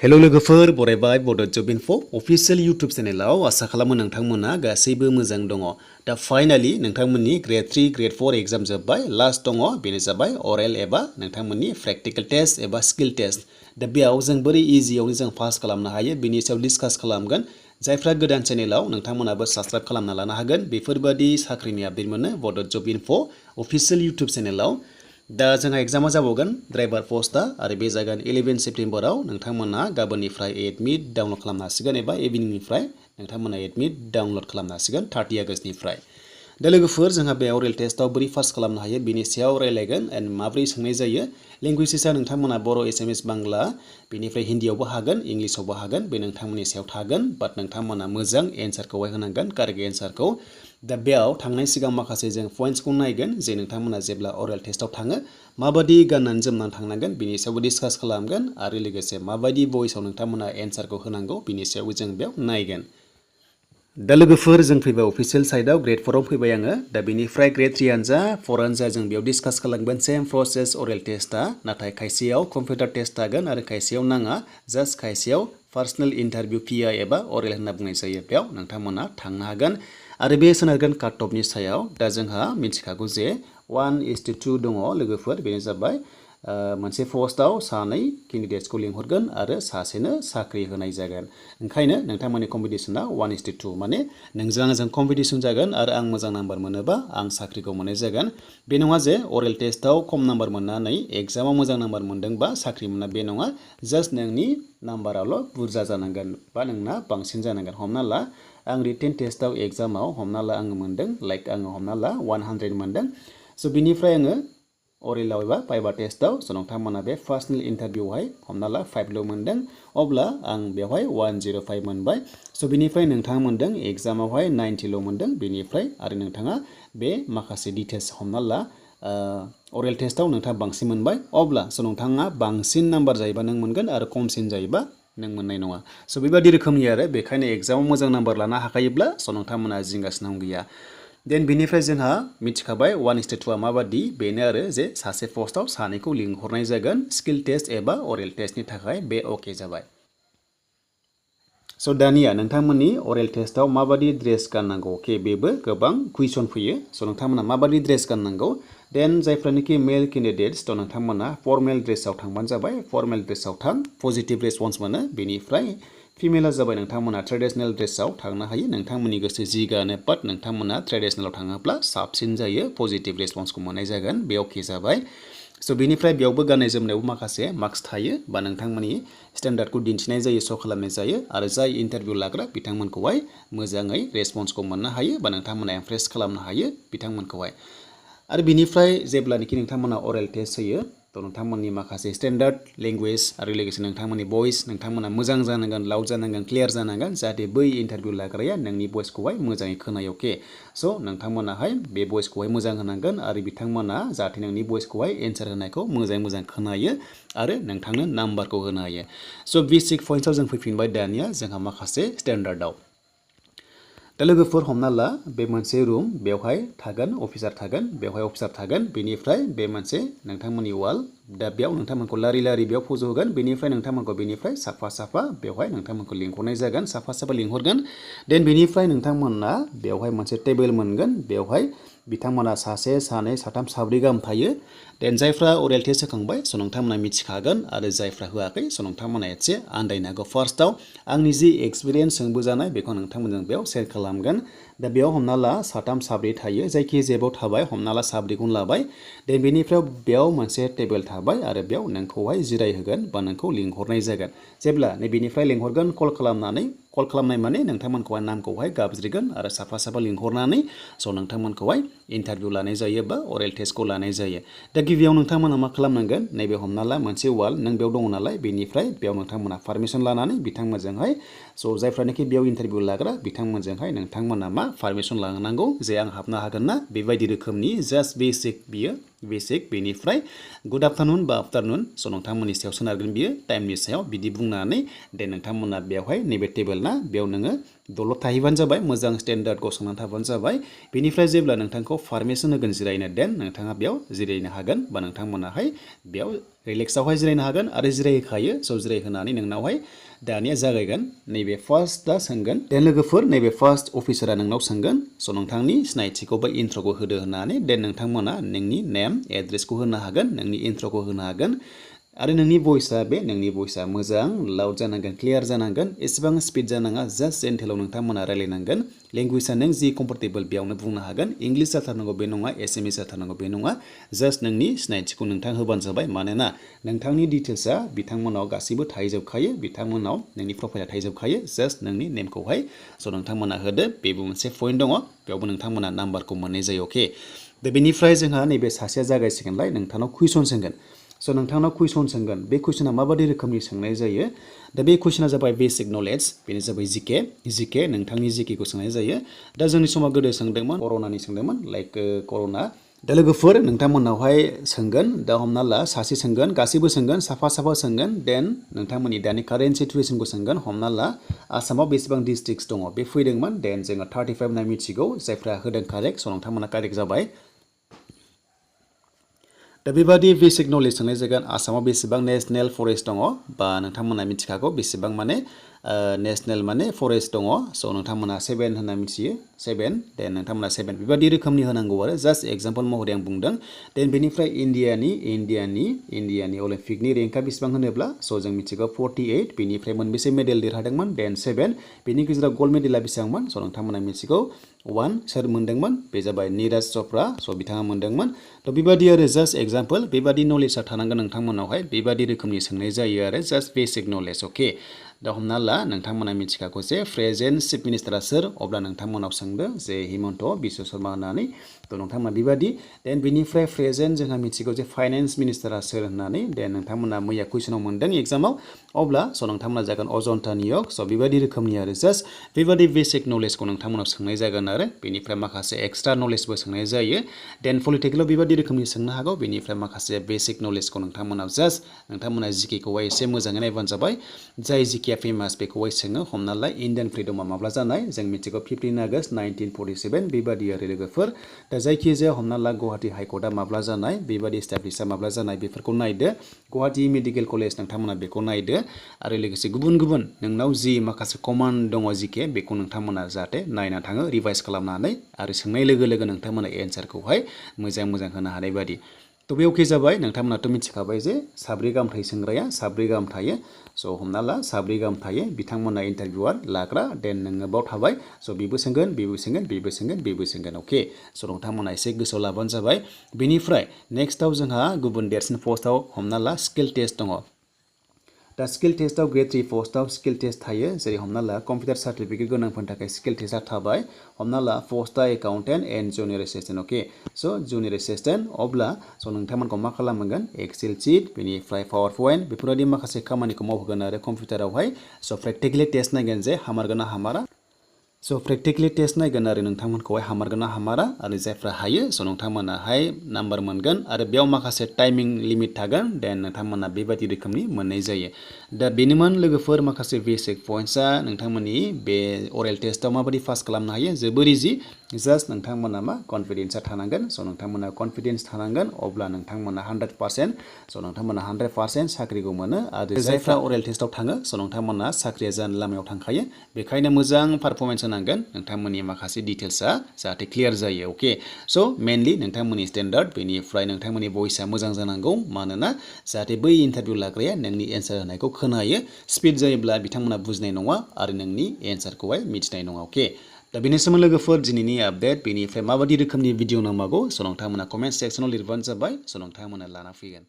Hello लोगोफोर बरायबाय बड' जब info अफिशियेल YouTube चेनेलाव आसा खालामो नोंथांमोना गासैबो मोजां दङ। दा फाइनाली नोंथांमोननि ग्रेड 3 ग्रेड 4 एग्जाम जोब्बाय लास्ट दङ बेनो जाबाय अरेल एबा नोंथांमोननि प्रेक्टिकल टेस्ट एबा स्किल टेस्ट। दा बेयाव जों बोरै इजियावनो जों पास खालामनो हायो बेनि सायाव डिसकास खालामगोन। जायफ्रा गोदान चेनेलाव नोंथांमोनाबो साबस्क्राइब खालामना लानो हागोन बेफोरबादि साख्रिनि आपडेट मोनो बड' जब इनफो अफिशियेल इउटुब चेनेलाव। दा जोंहा एग्जामा जाबावगोन ड्राइभार पोस्टआ आरो बे जागोन 11 सेप्तेम्बराव नोंथांमोना गाबोननिफ्राय एडमिट डाउनलड खालामनो हासिगोन एबा इभिनिंनिफ्राय नोंथांमोना एडमिट डाउनलड खालामनो हासिगोन 30 आगस्तनिफ्राय। दा लोगोफोर जोंहा बे अरेल टेस्टआव बोरै पास खालामनो हायो बेनि सायाव रायलायगोन एन्ड माबोरै सोंनाय जायो। लेंगुवेजेसआ नोंथांमोना बर' एसामिस बांला बेनिफ्राय हिन्दीयावबो हागोन इंलिसावबो हागोन बे नोंथांमोननि सायाव थागोन बाट नोंथांमोना मोजां एन्सारखौहाय होनांगोन कारेक्ट एन्सारखौ। दा बेयाव थांनाय सिगां माखासे जों पइन्ट्सखौ नायगोन जे नोंथांमोना जेब्ला अरेल टेस्टआव थाङो माबादि गाननानै जोमनानै थांनांगोन बिनि सायावबो डिसकास खालामगोन आरो लोगोसे माबायदि भइसआव नोंथांमोना एन्सारखौ होनांगौ बिनि सायावबो जों बेयाव नायगोन। दा लोगोफोर जों फैबाय अफिशियेल साइडआव ग्रेड 4 आव फैबाय आङो। दा बेनिफ्राय ग्रेड 3 आनो जा 4 आनो जा जों बेयाव डिसकास खालामगोन सेम प्रसेस अरेल टेस्टआ नाथाय खायसेयाव कम्पिउटार टेस्ट थागोन आरो खायसेयाव नाङा जास्ट खायसेयाव पार्सनेल इन्टारभिउ पिआइ एबा अरेल होनना बुंनाय जायो बेयाव नोंथांमोना थांनो हागोन आरो बे सोनारगोन काट अफनि सायाव। दा जोंहा मिथिखागौ जे 1:2 दङ लोगोफोर बेनो जाबाय मोनसे पस्टआव सानै केन्डिडेट्सखौ लिंहरगोन आरो सासेनो साख्रि होनाय जागोन। ओंखायनो नोंथांमोननि कम्पिटिसना 1:2 माने नोंजों आंजों कम्पिटिसन जागोन आरो आं मोजां नाम्बार मोनोबा आं साख्रिखौ मोननाय जागोन। बे नङा जे अरेल टेस्टआव खम नाम्बार मोननानै एग्जामाव मोजां नाम्बार मोनदोंबा साख्रि मोना बे नङा जास्ट नोंनि नाम्बाराल' बुरजा जानांगोन बा नोंना बांसिन जानांगोन। हमना ला आं रिटेन टेस्टआव एग्जामाव हमना ला आङो मोनदों लाइक आङो हमना ला 100 मोनदों स' बिनिफ्राय आङो अरेलाव एबा भाइभा टेस्टआव स' नोंथांमोना बे पार्सनेल इन्टारभिउआवहाय हमना ला 5ल' मोनदों अब्ला आं बेवहाय 105 मोनबाय स' बिनिफ्राय नोंथाङा मोनदों एग्जामावहाय 90ल' मोनदों बेनिफ्राय आरो नोंथाङा बे माखासे डिटेल्स हमना ला अरेल टेस्टआव नोंथाङा बांसिन मोनबाय अब्ला स' नोंथाङा बांसिन नाम्बार जायोबा नों मोनगोन आरो खमसिन जायोबा नों मोननाय नङा। स' बेबादि रोखोमनि आरो बेखायनो एग्जामाव मोजां नाम्बार लानो हाखायोब्ला स' नोंथांमोना जिंगासिनांगौ गैया। देन बिनिफ्राय जोंहा मिथिखाबाय 1:2 माबादि बेनो आरो जे सासे पस्टआव सानैखौ लिंहरनाय जागोन स्किल टेस्ट एबा अरेल टेस्टनि थाखाय बे अके जाबाय। स' दानिया नोंथांमोननि अरेल टेस्टआव माबादि ड्रेस गाननांगौ अके बेबो गोबां कुइसन फैयो स' नोंथांमोना माबादि ड्रेस गाननांगौ। देन जायफ्रानोखि मेल केन्डिडेट्स थ' नोंथांमोना फर्मेल ड्रेसाव थांबानो जाबाय फर्मेल ड्रेसाव थां पजिटिभ रेसपन्स मोनो। बेनिफ्राय फिमेला जाबाय नोंथांमोना ट्रेडिसनेल ड्रेसाव थांनो हायो नोंथांमोननि गोसो जि गानो बाट नोंथांमोना ट्रेडिसनेलाव थाङोब्ला साबसिन जायो पजिटिभ रेसपन्सखौ मोननाय जागोन बे अके जाबाय। स' बेनिफ्राय बेयावबो गाननाय जोमनायावबो माखासे मार्क्स थायो बा नोंथांमोननि स्टेन्डार्डखौ दिन्थिनाय जायो श' खालामनाय जायो आरो जाय इन्टारभिउ लाग्रा बिथांमोनखौहाय मोजाङै रेसपन्सखौ मोननो हायो बा नोंथांमोना इमप्रेस खालामनो हायो बिथांमोनखौहाय। आरो बिनिफ्राय जेब्लानोखि नोंथांमोना अरेल टेस्ट होयो थ' नोंथांमोननि माखासे स्टेन्डार्ड लेंगुवेज आरो लोगोसे नोंथांमोननि भइस नोंथांमोना मोजां जानांगोन लाउड जानांगोन क्लियार जानांगोन जाहाथे बै इन्टारभिउ लाग्राया नोंनि भइसखौहाय मोजाङै खोनायो अके। स' नोंथांमोनाहाय बे भइसखौहाय मोजां होनांगोन आरो बिथांमोना जाहाथे नोंनि भइसखौहाय एन्सार होनायखौ मोजाङै खोनायो आरो नोंथांनो नाम्बारखौ होनो हायो। स' बेसिक पइन्ट्सआव जों फैफिनबाय दानिया जोंहा माखासे स्टेन्डार्डआव। दा लोगोफोर हमना ला बे मोनसे रुम बेवहाय थागोन अफिसार थागोन बेवहाय अफिसार थागोन बेनिफ्राय बे मोनसे नोंथांमोननि वाल दा बेयाव नोंथांमोनखौ लारि लारि बेयाव फज' होगोन बेनिफ्राय नोंथांमोनखौ बेनिफ्राय साफा बेवहाय नोंथांमोनखौ लिंहरनाय जागोन साफा लिंहरगोन। देन बेनिफ्राय नोंथांमोना बेवहाय मोनसे टेबोल मोनगोन बेवहाय बिथांमोना सासे सानै साथाम साब्रै गाहाम थायो। देन जायफ्रा अरेल टेस्ट होखांबाय स' नोंथांमोना मिथिखागोन आरो जायफ्रा होआखै स' नोंथांमोना एसे आन्दायनो हागौ। फार्स्टआव आंनि जि एक्सपिरियेन्स सोंबोजानाय बेखौ नोंथांमोनजों बेयाव शेयार खालामगोन। दा बेयाव हमना ला साथाम साब्रै थायो जायखि जेबाव थाबाय हमना ला साब्रैखौनो लाबाय। देन बेनिफ्राय बेयाव मोनसे टेबोल थाबाय आरो बेयाव नोंखौहाय जिरायहोगोन बा नोंखौ लिंहरनाय जागोन। जेब्ला नैबेनिफ्राय लिंहरगोन कल खालामनाय माने नोंथांमोनखौहाय नामखौहाय गाबज्रिगोन आरो साफा लिंहरनानै स' नोंथांमोनखौहाय इन्टारभिउ लानाय जायो बा अरेल टेस्टखौ लानाय जायो। दा गिबियाव नोंथांमोना मा खालामनांगोन नैबे हमना ला मोनसे वाल नों बेयाव दङ नालाय बेनिफ्राय बेयाव नोंथांमोना पारमिसन लानानै बिथांमोनजोंहाय स' जायफ्रानोखि बेयाव इन्टारभिउ लाग्रा बिथांमोनजोंहाय नोंथांमोना मा पारमिसन लानांगौ जे आं हाबनो हागोन ना बेबायदि रोखोमनि जास्ट बेसिक बियो बेसिक बेनिफ्राय गुड आफ्टारनुन बा आफ्टारनुन स' नोंथांमोननि सायाव सोनारगोन बियो टाइमनि सायाव बिदि बुंनानै दे नोंथांमोना बेवहाय नैबे टेबोल ना बेयाव नोङो दलद थाहैबानो जाबाय मोजां स्टेन्डार्ड गसंनानै थाबानो जाबाय। बेनिफ्राय जेब्ला नोंथांखौ पारमिसन होगोन जिरायनो देन नोंथाङा बेयाव जिरायनो हागोन बा नोंथांमोनाहाय बेयाव रिलेक्सआवहाय जिरायनो हागोन आरो जिरायहोखायो स' जिरायहोनानै नोंनावहाय दानिया जागायगोन नैबे फार्स्टआ सोंगोन देन लोगोफोर नैबे फार्स्ट अफिसारा नोंनाव सोंगोन स' नोंथांनि सिनायथिखौ बा इन्ट्र'खौ होदो होननानै देन नोंथांमोना नोंनि नेम एड्रेसखौ होनो हागोन नोंनि इन्ट्र'खौ होनो हागोन आरो नोंनि भइसआ मोजां लाउड जानांगोन क्लियार जानांगोन एसेबां स्पिड जानाङा जास्ट जेन्टेलाव नोंथांमोना रायलायनांगोन लेंगुवेजआ नों जि कम्फर्टेबल बेयावनो बुंनो हागोन इंलिश जाथारनांगौ बे नङा एसामिस जाथारनांगौ बे नङा जास्ट नोंनि सिनायथिखौ नोंथां होबानो जाबाय मानोना नोंथांनि डिटेल्सआ बिथांमोनाव गासैबो थाहैजोबखायो बिथांमोनाव नोंनि प्रफाइला थाहैजोबखायो जास्ट नोंनि नेमखौहाय स' नोंथांमोना होदो बेबो मोनसे पइन्ट दङ बेयावबो नोंथांमोना नाम्बारखौ मोननाय जायो अके दा बेनिफ्राय जोंहा नैबे सासेया जागायसिगोनलाय नोंथांनाव कुइसन सोंगोन स' नोंथांनाव कुइसन सोंगोन बे कुइसना माबायदि रोखोमनि सोंनाय जायो दा बे कुइसना जाबाय बेसिक नलेज बेनो जाबाय जिके नोंथांनि जिकेखौ सोंनाय जायो दा जोंनि समाव गोदो सोंदोंमोन कर'नानि सोंदोंमोन लाइक कर'ना दा लोगोफोर नोंथांमोननावहाय सोंगोन दा हमना ला सासे सोंगोन गासैबो सोंगोन साफा सोंगोन देन नोंथांमोननि दानि कारेन्ट सिटुवेसनखौ सोंगोन हमना ला आसामाव बेसेबां डिस्ट्रिक्ट्स दङ बे फैदोंमोन देन जोङो 35 होनना मिथिगौ जायफ्रा होदों कारेक्ट स' नोंथांमोना कारेक्ट जाबाय दा बेबादि बेसिक नलेज सोंनाय जागोन आसामाव बेसेबां नेशनेल फरेस्ट दङ बा नोंथांमोना मिथिखागौ बेसेबां माने नेशनेल माने फरेस्ट दङ स' नोंथांमोना 7 होनना मिथियो 7 देन नोंथांमोना 7 बेबादि रोखोमनि होनांगौ आरो जास्ट एग्जाम्पल महरै आं बुंदों देन बेनिफ्राय इन्डियानि अलिम्पिकनि रेंकआ बेसेबां होनोब्ला स' जों मिथिगौ 48 बेनिफ्राय मोनबेसे मेडेल देरहादोंमोन देन 7 बेनि गेजेराव गल्ड मेडेला बेसेबांमोन स' नोंथांमोना मिथिगौ 1 सोर मोनदोंमोन बे जाबाय नीरज चोपड़ा स' बिथाङा मोनदोंमोन थ' बेबादि आरो जास्ट एग्जाम्पल बेबादि नलेजआ थानांगोन नोंथांमोनावहाय बेबादि रोखोमनि सोंनाय जायो आरो जास्ट बेसिक नलेज अके दा हमना ला नोंथांमोना मिथिखागौ जे प्रेजेन्ट चिफ मिनिस्टारा सोर अब्ला नोंथांमोनाव सोंदो जे हिमन्त बिश्व शर्मा होननानै थ' नोंथांमोना बेबादि देन बेनिफ्राय प्रेजेन्ट जोंहा मिथिगौ जे फाइनेन्स मिनिस्टारा सोर होननानै देन नोंथांमोना मैया कुइसनाव मोनदों एग्जामाव अब्ला स' नोंथांमोना जागोन अजन्ता नियक स' बेबादि रोखोमनि आरो जास्ट बेबादि बेसिक नलेजखौ नोंथांमोनाव सोंनाय जागोन आरो बेनिफ्राय माखासे एक्सट्रा नलेजबो सोंनाय जायो देन पलिटिकेलाव बेबादि रोखोमनि सोंनो हागौ बेनिफ्राय माखासे बेसिक नलेजखौ नोंथांमोनाव जास्ट नोंथांमोना जिकेखौहाय एसे मोजाङै नायबानो जाबाय जाय जिकेया फेमास बेखौहाय सोङो हमना ला इण्डियान फ्रिडमा माब्ला जानाय जों मिथिगौ 15 आगष्ट 1947 बेबादि आरो लोगोफोर दा जायखिजाया हमना ला गुवाहाटि हाइकर्टआ माब्ला जानाय बेबादि इस्टाब्लिशआ माब्ला जानाय बेफोरखौ नायदो गुवाहाटि मेडिकेल कलेज नोंथांमोना बेखौ नायदो आरो लोगोसे गुबुन नोंनाव जि माखासे कमान दङ जिके बेखौ नोंथांमोना जाहाथे नायना थाङो रिभाइस खालामनानै आरो सोंनाय लोगो नोंथांमोना एन्सारखौहाय मोजां होनो हानाय बादि थ' बे अके जाबाय नोंथांमोनाथ' मिथिखाबाय जे साब्रै गाहाम थायो सोंग्राया साब्रै गाहाम थायो स' हमना ला साब्रै गाहाम थायो बिथांमोना इन्टारभिउआर लाग्रा देन नोङो बाव थाबाय स' बेबो सोंगोन अके स' नोंथांमोना एसे गोसोआव लाबानो जाबाय बेनिफ्राय नेक्स्टआव जोंहा गुबुन देरसिन पस्टआव हमना ला स्किल टेस्ट दङ दा स्किल टेस्टआव ग्रेड 3 पस्टआव स्किल टेस्ट थायो जेरै हमना ला कम्पिउटार सार्टिफिकेट गोनांफोरनि थाखाय स्किल टेस्टआ थाबाय हमना ला पस्टआ एकाउन्टेन्ट एन्ड जुनियर एसिस्टेन्ट अके स' जुनियर एसिस्टेन्ट अब्ला स' नोंथांमोनखौ मा खालामगोन एक्सेल शीट बेनिफ्राय पावार पइन्ट बेफोरबायदि माखासे खामानिखौ मावहोगोन आरो कम्पिउटारावहाय स' प्रेक्टिकेलि टेस्ट नायगोन जे हामारगोन ना हामारा स' प्रेक्टिकेलि टेस्ट नायगोन आरो नोंथांमोनखौहाय हामारगोन ना हामारा आरो जायफ्रा हायो स' नोंथांमोनाहाय नाम्बार मोनगोन आरो बेयाव माखासे टाइमिं लिमिट थागोन देन नोंथांमोना बेबायदि रोखोमनि मोननाय जायो दा बेनोमोन लोगोफोर माखासे बेसिक पइन्ट्सआ नोंथांमोननि बे अरेल टेस्टआव माबायदि पास खालामनो हायो जोबोर इजि जास्ट नोंथांमोना मा कनफिडेन्सआ थानांगोन स' नोंथांमोना कनफिडेन्स थानांगोन अब्ला नोंथांमोना 100% स' नोंथांमोना 100% साख्रिखौ मोनो आरो जायफ्रा अरेल टेस्टआव थाङो स' नोंथांमोना साख्रिया जानो लामायाव थांखायो बेखायनो मोजां पारफरमेन्स होनांगोन नोंथांमोननि माखासे डिटेल्सआ जाहाथे क्लियार जायो अके स' मेनलि नोंथांमोननि स्टेन्डार्ड बेनिफ्राय नोंथांमोननि भइसआ मोजां जानांगौ मानोना जाहाथे बै इन्टारभिउ लाग्राया नोंनि एन्सार होनायखौ खोनायो स्पिड जायोब्ला बिथांमोना बुजिनाय नङा आरो नोंनि एन्सारखौहाय मिथिनाय नङा अके दा बेनोसैमोन लोगोफोर दिनैनि आपडेट बेनिफ्राय माबायदि रोखोमनि भिडिअ नांबावगौ स' नोंथांमोना कमेन्ट सेक्सनाव लिरबानो जाबाय स' नोंथांमोना लाना फैगोन